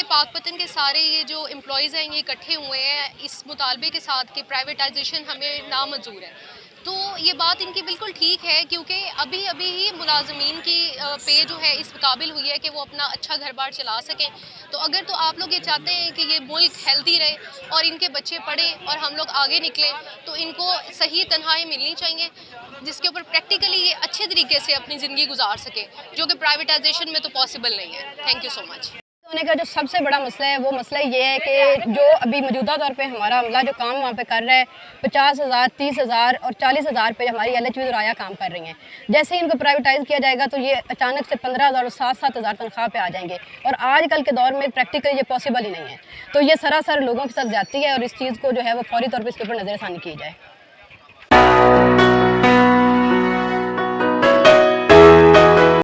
पाकपतन के सारे ये जो एम्प्लॉयज़ हैं ये इकट्ठे हुए हैं इस मुतालबे के साथ कि प्राइवेटाइजेशन हमें नामंजूर है। तो ये बात इनकी बिल्कुल ठीक है, क्योंकि अभी अभी ही मुलाजमीन की पे जो है इस काबिल हुई है कि वो अपना अच्छा घर बार चला सकें। तो अगर तो आप लोग ये चाहते हैं कि ये मुल्क हेल्दी रहे और इनके बच्चे पढ़ें और हम लोग आगे निकलें, तो इनको सही तनख्वाहें मिलनी चाहिए जिसके ऊपर प्रैक्टिकली ये अच्छे तरीके से अपनी ज़िंदगी गुजार सकें, जो कि प्राइवेटाइजेशन में तो पॉसिबल नहीं है। Thank you so much. होने का जो सबसे बड़ा मसला है वो मसला ये है कि जो अभी मौजूदा तौर पे हमारा अमला जो काम वहाँ पे कर रहा है 50,000, 30,000 और 40,000 पे हमारी LHV राया काम कर रही हैं। जैसे ही इनको प्राइवेटाइज़ किया जाएगा तो ये अचानक से 15,000 और 7,000 तनख्वाह पे आ जाएंगे और आजकल के दौर में प्रैक्टिकली ये पॉसिबल ही नहीं है। तो ये सरासर लोगों के साथ ज़्यादती है और इस चीज़ को जो है वो फौरी तौर पर इसके ऊपर नज़रसानी की जाए।